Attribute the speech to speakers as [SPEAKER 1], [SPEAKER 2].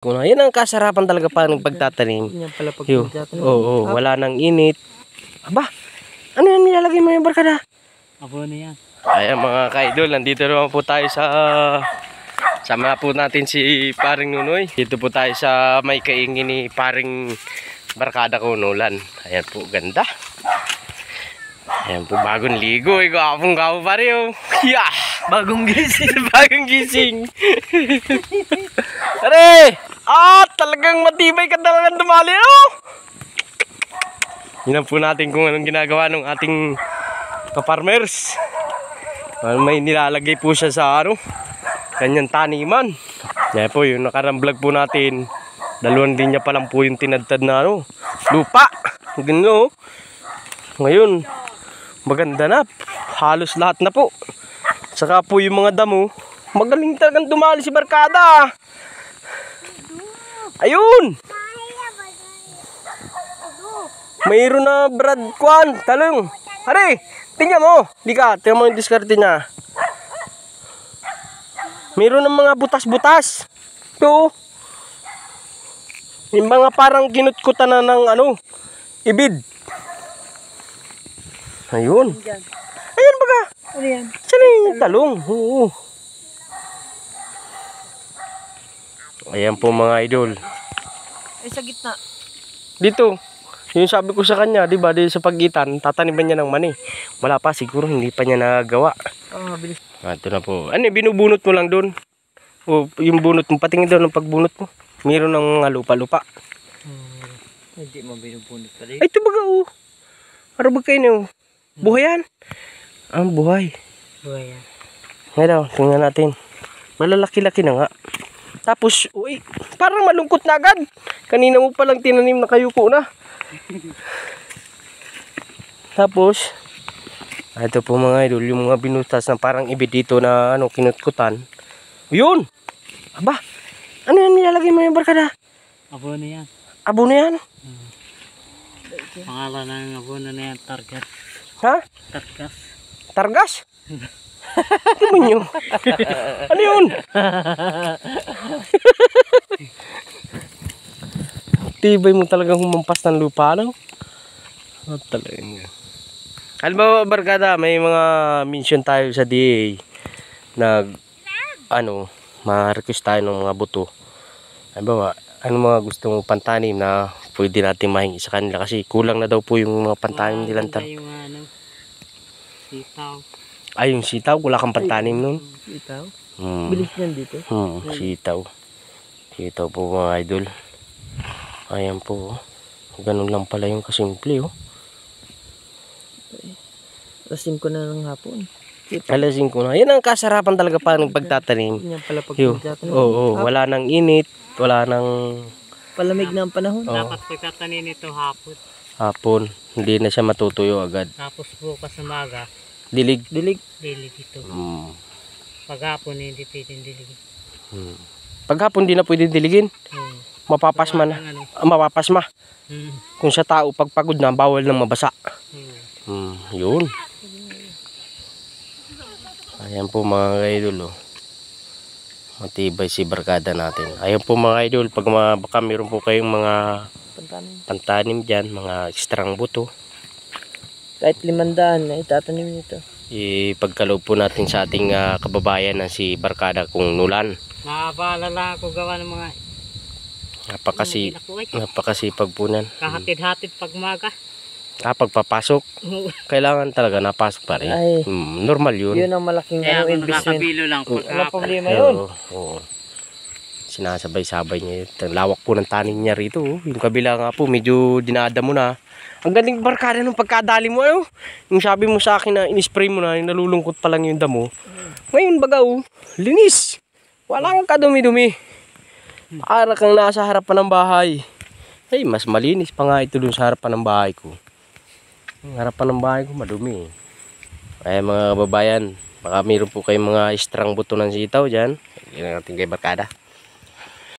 [SPEAKER 1] Kuno, yan ang kasarapan talaga pa ng pagtatanim.
[SPEAKER 2] Yan pala
[SPEAKER 1] Oo, wala nang init. Aba, ano yan nilalagay mo yung barkada?
[SPEAKER 2] Abo na yan.
[SPEAKER 1] Ayan mga kaidol, nandito naman po tayo sa sama po natin si Paring Nunoy. Dito po tayo sa may kaingin ni Paring Barkada ko, Nolan. Ayan po, ganda. Ayan po, bagong ligo. Gawapong gawa pa rin. Yeah!
[SPEAKER 2] Bagong gising.
[SPEAKER 1] Bagong gising. Are! Talagang matibay ka talagang dumali. Yun po natin kung anong ginagawa ng ating ka-farmers. May nilalagay po siya sa kanyang taniman. Yan po, yung nakarang vlog po natin. 2 linya pa lang po yung tinadtad na lupa. Ganun. Ngayon, maganda na. Halos lahat na po. Saka po yung mga damo, magaling talagang dumali si Barkada. Ayun! Mayroon na Brad Kwan, talong. Hari, tingnan mo. Tingnan mo yung diskarte niya. Mayroon ng mga butas-butas. Ito. Yung mga parang kinutkutan na ng ibid. Ayun. Ayun baga.
[SPEAKER 2] Ano yan?
[SPEAKER 1] Saan yung talong? Oo. Ayan po mga idol.
[SPEAKER 2] Ay, sa gitna.
[SPEAKER 1] Dito. Yung sabi ko sa kanya, di ba, sa pagitan, tataniman niya ng mani. Wala pa, siguro hindi pa niya nagawa.
[SPEAKER 2] Bilis.
[SPEAKER 1] Ito na po. Ano, binubunot mo lang doon? O yung bunot mo, patingin doon ng pagbunot mo. Mayroon ng mga lupa-lupa.
[SPEAKER 2] Hindi mo binubunot pa rin.
[SPEAKER 1] Ay, ito baga Ano ba kayo niyo? Buhay yan? Ang buhay.
[SPEAKER 2] Buhay yan.
[SPEAKER 1] Ngayon, tingnan natin. Malalaki-laki na nga. Tapos, uy, parang malungkot na agad. Kanina mo palang tinanim na kayuko na. Tapos, ito po mga idol, yung mga binutas na parang ibid dito na kinutkutan. Yun! Aba, ano yan nilalagay mo yung barkada?
[SPEAKER 2] Abo na yan.
[SPEAKER 1] Abo na yan?
[SPEAKER 2] Pangalan ng abo na yan, Targas.
[SPEAKER 1] Ha?
[SPEAKER 2] Targas.
[SPEAKER 1] Targas? Tingnan nyo. Ano yun? Tibay mo talagang humampas ng lupa, talagang. Alam mo, barkada, may mga mention tayo sa DA na ma-request tayo ng mga buto. Alam ba, ano mga gusto mong pantanim na pwede natin mahingi sa kanila kasi kulang na daw po yung mga pantanim nilang
[SPEAKER 2] yung sitaw.
[SPEAKER 1] Ay, yung sitaw, wala kang pantanim nun.
[SPEAKER 2] Sitaw? Bilis yan dito.
[SPEAKER 1] Sitaw. Sitaw po mga idol. Ayan po. Ganun lang pala yung kasimple.
[SPEAKER 2] Alas 5 na ng hapon.
[SPEAKER 1] Alas 5 na. Yan ang kasarapan talaga pa ng pagtatanim.
[SPEAKER 2] Yan pala pagtatanim.
[SPEAKER 1] Oo, wala nang init. Wala nang
[SPEAKER 2] palamig na ang panahon.
[SPEAKER 3] Dapat pagtatanim ito hapon.
[SPEAKER 1] Hapon. Hindi na siya matutuyo agad.
[SPEAKER 3] Tapos bukas na maga.
[SPEAKER 1] Dilig.
[SPEAKER 3] Dilig ito. Paghapon hindi pwedeng diligin.
[SPEAKER 1] Paghapon di na pwedeng diligin. Mapapasma na. Mapapasma. Kung sa tao pagpagod na, bawal nang mabasa. Yun. Ayan po mga idol. Matibay si barkada natin. Ayan po mga idol. Pag baka meron po kayong mga pantanim dyan, mga ekstrang buto.
[SPEAKER 2] Kahit 500 na itatanim nito.
[SPEAKER 1] Ipagkaloob po natin sa ating kababayan na si Barkada kung Nulan.
[SPEAKER 3] Nakabala lang ako gawa ng mga
[SPEAKER 1] napakasipag po nan.
[SPEAKER 3] kahatid-hatid pag maga.
[SPEAKER 1] Pagpapasok, kailangan talaga napasok pa rin. Normal yun.
[SPEAKER 2] Yun ang malaking investment.
[SPEAKER 3] Nakakabilo lang.
[SPEAKER 2] Wala problema yun.
[SPEAKER 1] Oo. Sinasabay-sabay niya. Ang lawak po ng tanim niya rito. Yung kabila nga po, medyo dinadamo na. Ang galing barkada nung pagkadali mo. Yung sabi mo sa akin na in-spray mo na, nalulungkot pa lang yung damo. Ngayon baga linis. Walang kadumi-dumi. Para kang nasa harapan ng bahay. Ay, mas malinis pa nga ito dun sa harapan ng bahay ko. Ang harapan ng bahay ko madumi. Ay mga kababayan, baka mayroon po kayong mga ekstrang buto ng sitaw dyan. Yan natin kay Barkada.